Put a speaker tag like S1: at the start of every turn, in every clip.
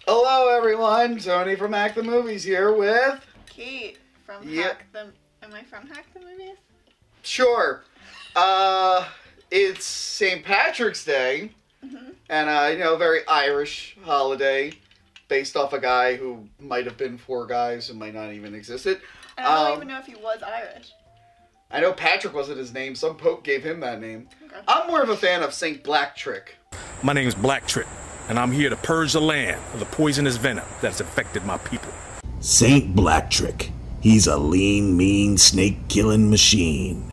S1: Hello everyone, Tony from Hack the Movies here with...
S2: Kate from
S1: Yep.
S2: Hack the... Am I from Hack the Movies?
S1: Sure. It's St. Patrick's Day, and a very Irish holiday, based off a guy who might have been four guys who might not even existed.
S2: I don't even know if he was Irish.
S1: I know Patrick wasn't his name, some pope gave him that name.
S2: Okay.
S1: I'm more of a fan of St. Blacktrick.
S3: My name's Blacktrick, and I'm here to purge the land of the poisonous venom that's affected my people.
S4: Saint Blacktrick. He's a lean, mean, snake-killing machine.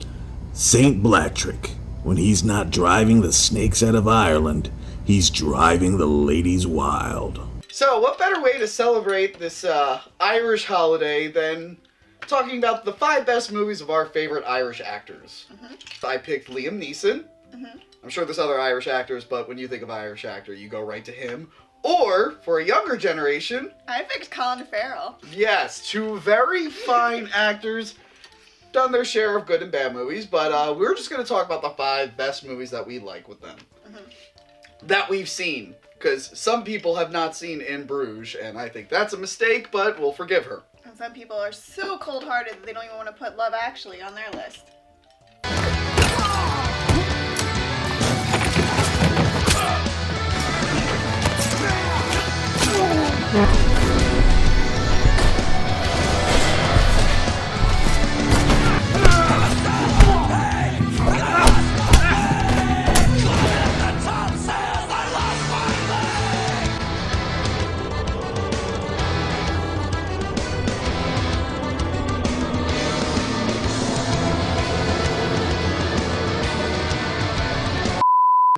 S4: Saint Blacktrick. When he's not driving the snakes out of Ireland, he's driving the ladies wild.
S1: So, what better way to celebrate this Irish holiday than talking about the 5 best movies of our favorite Irish actors? I picked Liam Neeson. I'm sure there's other Irish actors, but when you think of Irish actor, you go right to him. Or, for a younger generation...
S2: I picked Colin Farrell.
S1: Yes, 2 very fine actors, done their share of good and bad movies, but we're just going to talk about the 5 best movies that we like with them. That we've seen, because some people have not seen In Bruges, and I think that's a mistake, but we'll forgive her.
S2: And some people are so cold-hearted that they don't even want to put Love Actually on their list.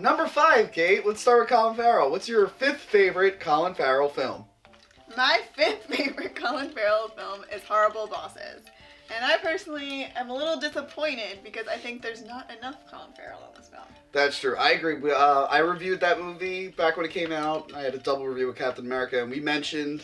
S1: Number 5, Kate, let's start with Colin Farrell. What's your 5th favorite Colin Farrell film?
S2: My 5th favorite Colin Farrell film is Horrible Bosses. And I personally am a little disappointed because I think there's not enough Colin Farrell in this film.
S1: That's true. I agree. I reviewed that movie back when it came out. I had a double review with Captain America, and we mentioned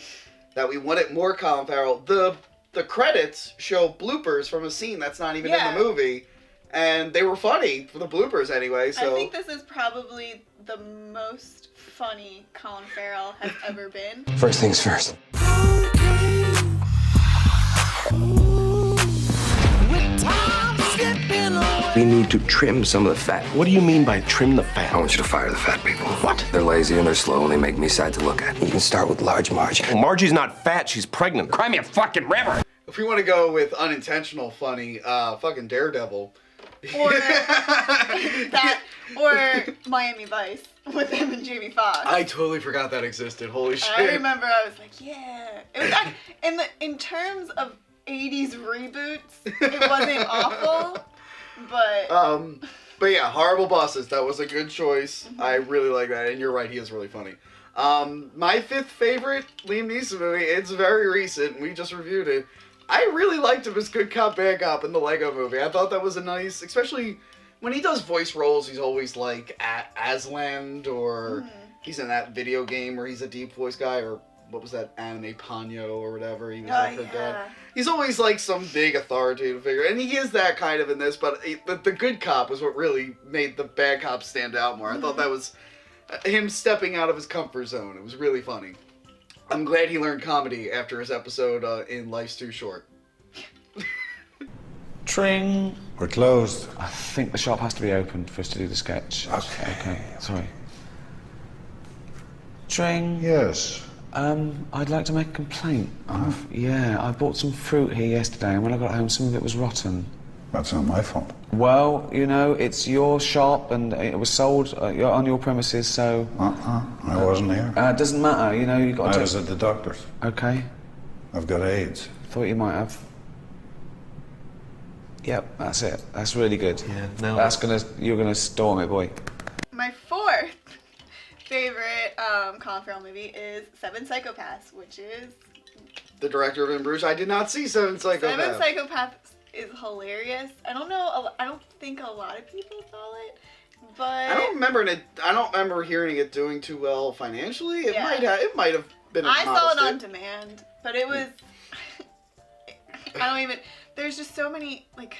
S1: that we wanted more Colin Farrell. The credits show bloopers from a scene that's not even in the movie, and they were funny for the bloopers anyway. So
S2: I think this is probably the most funny Colin Farrell has ever been.
S5: First things first. We need to trim some of the fat.
S3: What do you mean by trim the fat?
S5: I want you to fire the fat people.
S3: What?
S5: They're lazy and they're slow and they make me sad to look at. You can start with large Marge.
S3: Well, Margie's not fat, she's pregnant. Cry me a fucking river!
S1: if we want to go with unintentional funny, fucking Daredevil.
S2: Or that, or Miami Vice with him and Jamie Foxx.
S1: I totally forgot that existed. Holy shit!
S2: I remember I was like, yeah. It was in terms of 80s reboots, it wasn't awful,
S1: but yeah, Horrible Bosses. That was a good choice. I really like that, and you're right. He is really funny. My 5th favorite Liam Neeson movie. It's very recent. We just reviewed it. I really liked him as Good Cop, Bad Cop in the Lego Movie. I thought that was a nice, especially when he does voice roles, he's always like Aslan, or he's in that video game where he's a deep voice guy, or what was that anime, Ponyo or whatever. He was like her dad. He's always like some big authoritative figure, and he is that kind of in this, but the Good Cop was what really made the Bad Cop stand out more. I thought that was him stepping out of his comfort zone. It was really funny. I'm glad he learned comedy after his episode in Life's Too Short.
S6: Tring.
S7: We're closed.
S6: I think the shop has to be opened for us to do the sketch. Okay, sorry. Tring.
S7: Yes.
S6: I'd like to make a complaint. Yeah, I bought some fruit here yesterday, and when I got home, some of it was rotten.
S7: That's not my fault.
S6: Well, you know, it's your shop, and it was sold on your premises, so...
S7: I wasn't here.
S6: It doesn't matter, you know, you got to...
S7: I was at the doctor's.
S6: Okay.
S7: I've got AIDS.
S6: Thought you might have. Yep, that's it. That's really good.
S5: Yeah, no.
S6: You're gonna storm it, boy.
S2: My 4th favorite Colin Farrell movie is Seven Psychopaths, which is...
S1: The director of In Bruges. I did not see Seven Psychopaths.
S2: Seven Psychopaths is hilarious. I don't think a lot of people saw it, but...
S1: I don't remember hearing it doing too well financially. It might have been a
S2: I saw it
S1: modest
S2: on
S1: hit.
S2: demand, but it was... I don't even... There's just so many, like...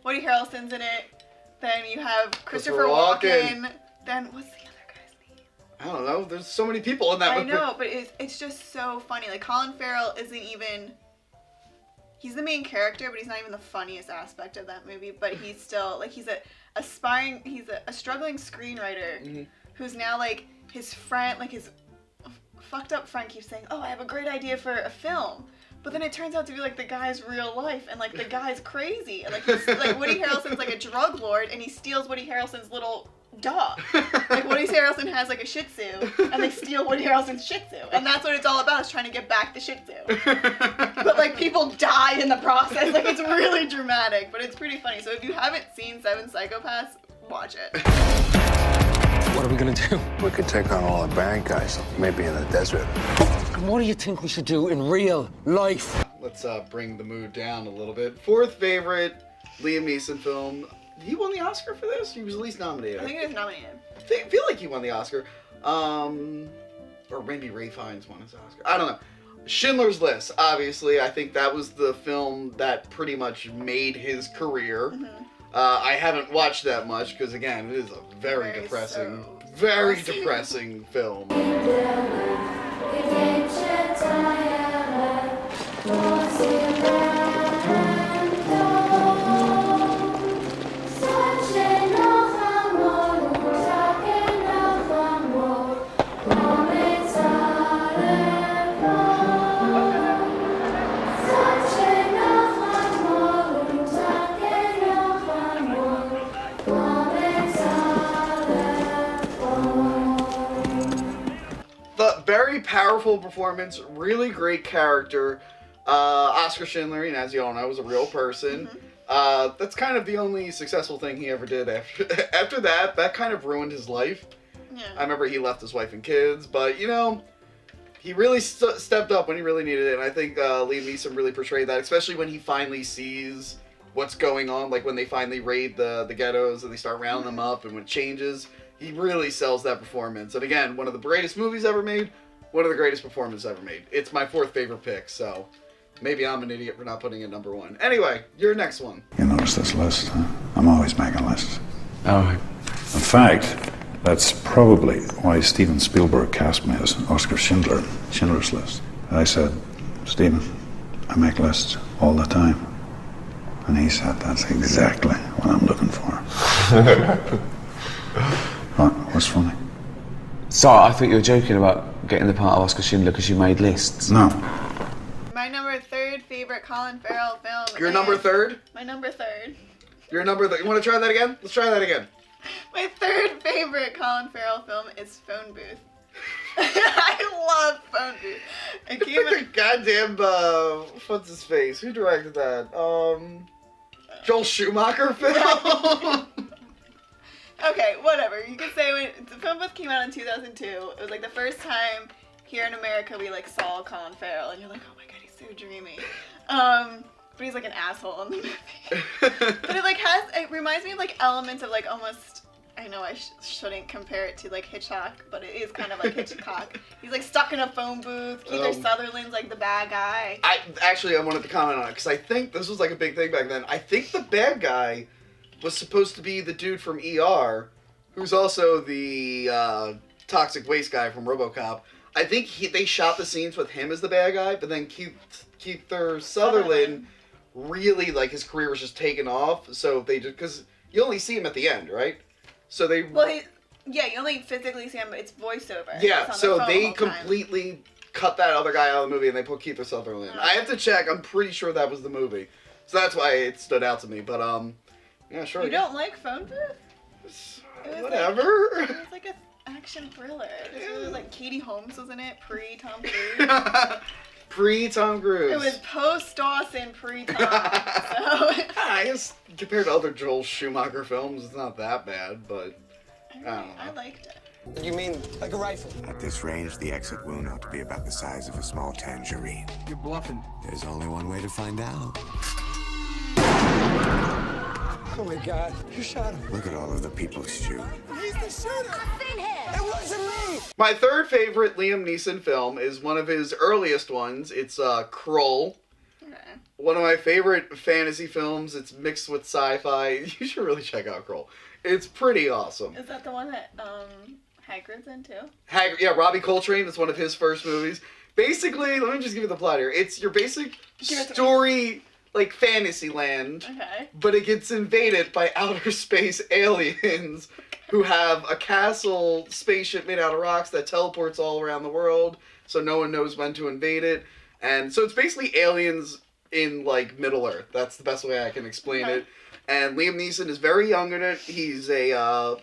S2: Woody Harrelson's in it. Then you have Christopher Walken. Then, what's the other guy's name?
S1: I don't know. There's so many people in that
S2: I
S1: movie.
S2: know, but it's just so funny. Like, Colin Farrell isn't even... He's the main character, but he's not even the funniest aspect of that movie. But he's still, like, he's a struggling screenwriter who's now, like, his friend, like, his fucked up friend keeps saying, oh, I have a great idea for a film. But then it turns out to be, like, the guy's real life, and, like, the guy's crazy. And, like, like, Woody Harrelson's, like, a drug lord, and he steals Woody Harrelson's little dog. Like, Woody Harrelson has, like, a Shih Tzu, and they steal Woody Harrelson's Shih Tzu. And that's what it's all about, is trying to get back the Shih Tzu. But, like, people die in the process. Like, it's really dramatic, but it's pretty funny. So if you haven't seen Seven Psychopaths, watch it.
S8: What are we gonna do?
S5: We could take on all the bad guys, maybe in the desert.
S8: And what do you think we should do in real life?
S1: Let's bring the mood down a little bit. Fourth favorite Liam Neeson film. He won the Oscar for this? He was at least nominated.
S2: I think he was nominated.
S1: I feel like he won the Oscar. Or maybe Ray Fiennes won his Oscar. I don't know. Schindler's List, obviously. I think that was the film that pretty much made his career. I haven't watched that much because, again, it is a very depressing film. Very powerful performance, really great character. Oscar Schindler, and as you all know, was a real person. That's kind of the only successful thing he ever did. After that kind of ruined his life.
S2: Yeah.
S1: I remember he left his wife and kids, but you know, he really stepped up when he really needed it, and I think Liam Neeson really portrayed that, especially when he finally sees what's going on, like when they finally raid the ghettos and they start rounding them up, and when it changes. He really sells that performance. And again, one of the greatest movies ever made, one of the greatest performances ever made. It's my fourth favorite pick, so maybe I'm an idiot for not putting it number one. Anyway, your next one.
S7: You notice this list, huh? I'm always making lists.
S6: Oh,
S7: In fact, that's probably why Steven Spielberg cast me as Oscar Schindler, Schindler's List. I said, Steven, I make lists all the time. And he said, that's exactly what I'm looking for. What's funny?
S6: so I thought you were joking about getting the part of Oscar Schindler because you made lists.
S7: No.
S2: My number third favorite Colin Farrell film.
S1: Your number third?
S2: My number third.
S1: Your number third. You want to try that again? Let's try that again.
S2: My third favorite Colin Farrell film is Phone Booth. I love Phone Booth. It came
S1: The goddamn, what's his face? Who directed that? Joel Schumacher film?
S2: Okay, whatever. You could say when the Phone Booth came out in 2002, it was like the first time here in America we like saw Colin Farrell, and you're like, oh my god, he's so dreamy. But he's like an asshole in the movie. But it reminds me of like elements of like almost. I know I shouldn't compare it to like Hitchcock, but it is kind of like Hitchcock. He's like stuck in a phone booth. Kiefer Sutherland's like the bad guy.
S1: I wanted to comment on it because I think this was like a big thing back then. I think the bad guy was supposed to be the dude from ER, who's also the toxic waste guy from RoboCop. I think they shot the scenes with him as the bad guy, but then Kiefer Sutherland really like his career was just taking off. So they just because you only see him at the end, right? So they
S2: you only physically see him, but it's voiceover.
S1: Yeah,
S2: it's
S1: so they completely cut that other guy out of the movie and they put Kiefer Sutherland. I have to check. I'm pretty sure that was the movie, so that's why it stood out to me. But yeah, sure.
S2: You don't like Phone Booth?
S1: Whatever.
S2: It was like an action thriller. It was like Katie Holmes was in it, pre Tom Cruise.
S1: Pre-Tom Cruise.
S2: It was post Dawson, pre-Tom. So
S1: I guess compared to other Joel Schumacher films, it's not that bad, but I don't know.
S2: I liked it.
S8: You mean like a rifle?
S9: At this range, the exit wound ought to be about the size of a small tangerine.
S8: You're bluffing.
S9: There's only one way to find out.
S8: Oh my god, you shot him.
S9: Look at all of the people shoot.
S8: He's the shooter! I've seen him! It wasn't me!
S1: My third favorite Liam Neeson film is one of his earliest ones. It's Kroll.
S2: Okay.
S1: One of my favorite fantasy films. It's mixed with sci-fi. You should really check out Kroll. It's pretty awesome.
S2: Is that the one that Hagrid's in too.
S1: Yeah, Robbie Coltrane. That's one of his first movies. Basically, let me just give you the plot here. It's your basic story, like fantasy land,
S2: Okay.
S1: but it gets invaded by outer space aliens who have a castle spaceship made out of rocks that teleports all around the world, so no one knows when to invade it. And so it's basically aliens in, like, Middle Earth. That's the best way I can explain it. And Liam Neeson is very young in it. He's a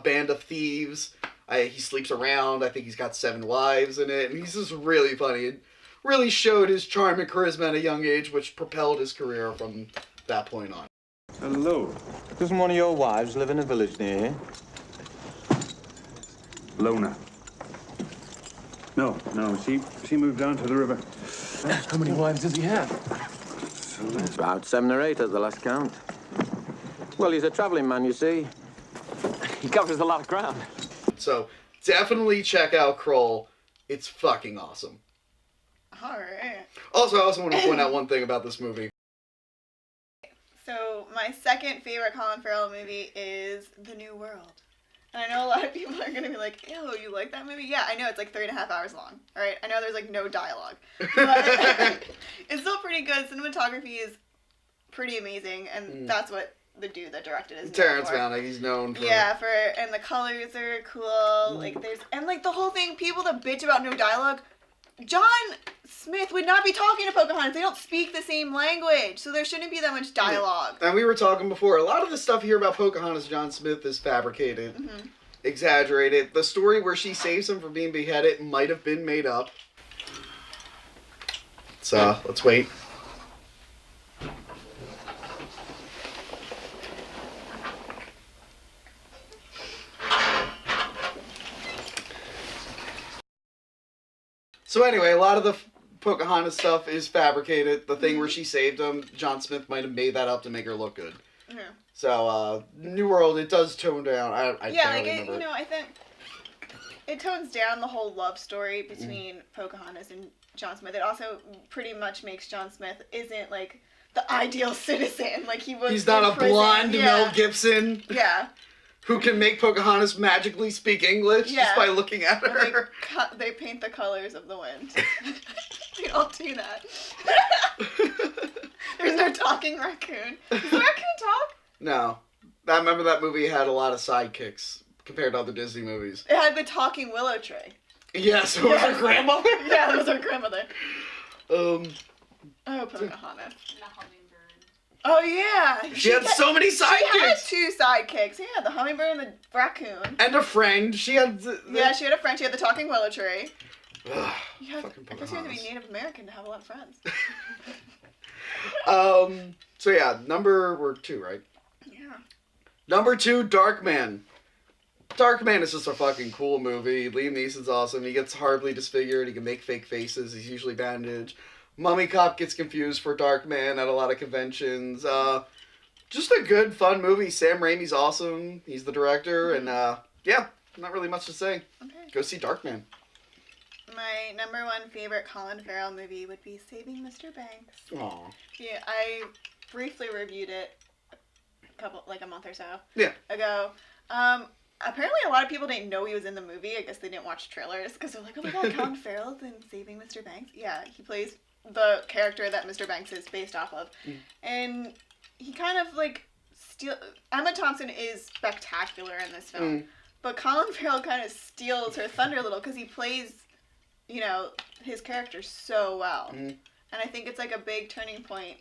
S1: band of thieves. He sleeps around. I think he's got 7 wives in it. And he's just really funny. It really showed his charm and charisma at a young age, which propelled his career from that point on.
S10: Hello. Doesn't one of your wives live in a village near here?
S7: Lona. No, she moved down to the river.
S8: How many wives does he have?
S10: About 7 or 8 at the last count. Well, he's a travelling man, you see.
S8: He covers a lot of ground.
S1: So definitely check out Kroll. It's fucking awesome.
S2: Alright.
S1: Also, I also want to point out one thing about this movie.
S2: So, my second favorite Colin Farrell movie is The New World. And I know a lot of people are going to be like, ew, you like that movie? Yeah, I know it's like 3.5 hours long. Alright, I know there's like no dialogue. But it's still pretty good. Cinematography is pretty amazing, and that's what the dude that directed is known
S1: Terrence
S2: for.
S1: Malick, he's known for...
S2: Yeah, and the colors are cool. Like, the whole thing, people that bitch about no dialogue, John Smith would not be talking to Pocahontas. They don't speak the same language, so there shouldn't be that much dialogue.
S1: And we were talking before, a lot of the stuff here about Pocahontas, John Smith, is fabricated, exaggerated. The story where she saves him from being beheaded might have been made up. So, let's wait. So anyway, a lot of the Pocahontas stuff is fabricated. The thing where she saved him, John Smith might have made that up to make her look good. So, New World, it does tone down. I
S2: I think it tones down the whole love story between Pocahontas and John Smith. It also pretty much makes John Smith isn't like the ideal citizen. Like he's
S1: not a blonde Mel Gibson.
S2: Yeah.
S1: Who can make Pocahontas magically speak English just by looking at her.
S2: They paint the colors of the wind. They don't do that. There's no talking raccoon. Does the raccoon talk?
S1: No. I remember that movie had a lot of sidekicks compared to other Disney movies.
S2: It had the talking willow tree.
S1: Yes, it was her grandmother?
S2: Yeah, it was her grandmother.
S1: Oh,
S2: Pocahontas. Oh, yeah.
S1: She had so many sidekicks.
S2: She had 2 sidekicks. Yeah, the hummingbird and the raccoon.
S1: And a friend. She had...
S2: Yeah, she had a friend. She had the talking willow tree.
S1: Ugh,
S2: I guess you have to be Native American to have a lot of friends.
S1: So yeah, we're 2, right?
S2: Yeah.
S1: Number 2, Darkman. Darkman is just a fucking cool movie. Liam Neeson's awesome. He gets horribly disfigured. He can make fake faces. He's usually bandaged. Mummy Cop gets confused for Darkman at a lot of conventions. Just a good, fun movie. Sam Raimi's awesome. He's the director. And yeah, not really much to say.
S2: Okay.
S1: Go see Darkman.
S2: My number 1 favorite Colin Farrell movie would be Saving Mr. Banks.
S1: Aw.
S2: Yeah, I briefly reviewed it a month or so ago. Apparently a lot of people didn't know he was in the movie. I guess they didn't watch trailers because they're like, oh my god, Colin Farrell's in Saving Mr. Banks. Yeah, he plays the character that Mr. Banks is based off of. And he kind of like Emma Thompson is spectacular in this film. But Colin Farrell kind of steals her thunder a little because he plays, his character so well. And I think it's like a big turning point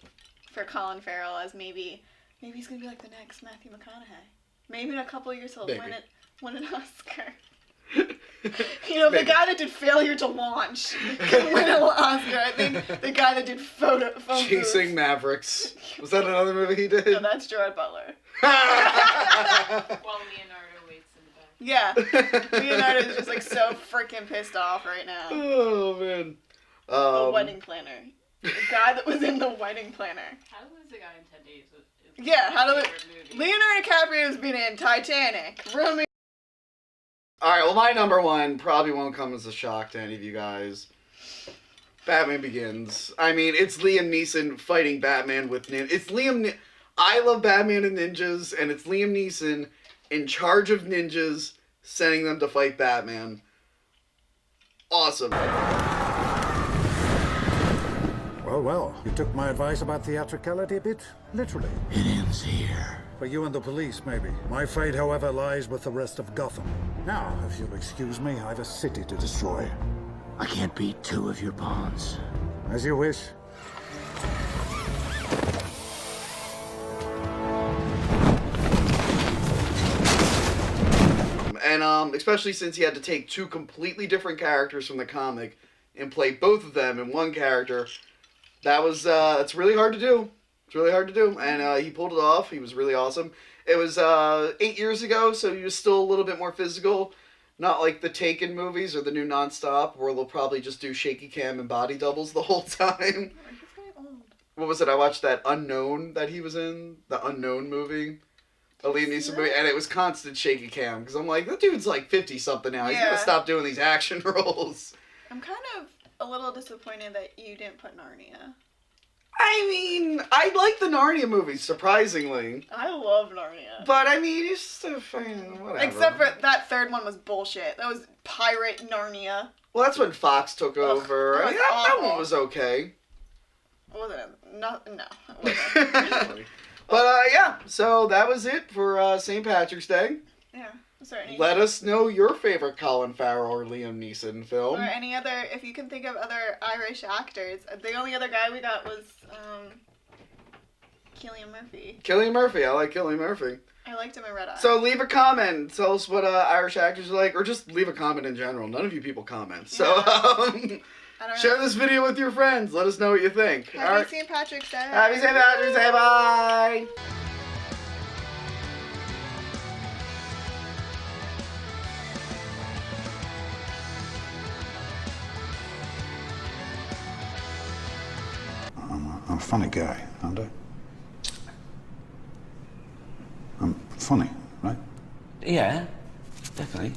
S2: for Colin Farrell as maybe he's going to be like the next Matthew McConaughey. Maybe in a couple of years he'll win an Oscar. The guy that did Failure to Launch can win an Oscar. I think the guy that did phone
S1: Chasing
S2: booth.
S1: Mavericks. Was that another movie he did?
S2: No, that's Gerard Butler.
S11: While Leonardo waits in the back.
S2: Yeah. Leonardo is just like so freaking pissed off right now.
S1: Oh, man.
S2: The Wedding Planner. The guy that was in The Wedding Planner.
S11: How was the guy in 10 Days?
S2: Leonardo DiCaprio's been in Titanic. Romeo.
S1: Alright, well, my number 1 probably won't come as a shock to any of you guys. Batman Begins. I mean, it's Liam Neeson fighting Batman with ninjas. I love Batman and ninjas, and it's Liam Neeson in charge of ninjas sending them to fight Batman. Awesome.
S12: Well, you took my advice about theatricality a bit literally.
S13: It ends here.
S12: For you and the police, maybe. My fate, however, lies with the rest of Gotham. Now, if you'll excuse me, I've a city to destroy.
S13: I can't beat two of your pawns.
S12: As you wish.
S1: And especially since he had to take two completely different characters from the comic and play both of them in one character, that was it's really hard to do. It's really hard to do, and he pulled it off. He was really awesome. It was 8 years ago, so he was still a little bit more physical. Not like the Taken movies or the new Nonstop, where they'll probably just do shaky cam and body doubles the whole time. What was it? I watched that Unknown that he was in, the Unknown movie, a Liam Neeson movie, and it was constant shaky cam because I'm like, that dude's like 50-something now. He's
S2: Yeah.
S1: gotta stop doing these action roles.
S2: I'm kind of a little disappointed that you didn't put Narnia.
S1: I mean, I like the Narnia movies, surprisingly.
S2: I love Narnia.
S1: But, I mean, it's just a whatever.
S2: Except for that third one was bullshit. That was Pirate Narnia.
S1: Well, that's when Fox took over.
S2: that
S1: I
S2: was
S1: mean, that
S2: awful.
S1: one was okay.
S2: Wasn't it? No, it wasn't.
S1: But, yeah, so that was it for St. Patrick's Day.
S2: Yeah. Was there any?
S1: Let us know your favorite Colin Farrell or Liam Neeson film.
S2: Or any other, if you can think of other Irish actors. The only other guy we got was Cillian Murphy.
S1: Cillian Murphy. I like Cillian Murphy.
S2: I liked him in Red Eye.
S1: So leave a comment. Tell us what Irish actors you like, or just leave a comment in general. None of you people comment. So share this video with your friends. Let us know what you think.
S2: Happy St. Patrick's Day.
S1: Happy St. Patrick's Day. Bye.
S7: I'm a funny guy, aren't I? I'm funny, right?
S6: Yeah, definitely.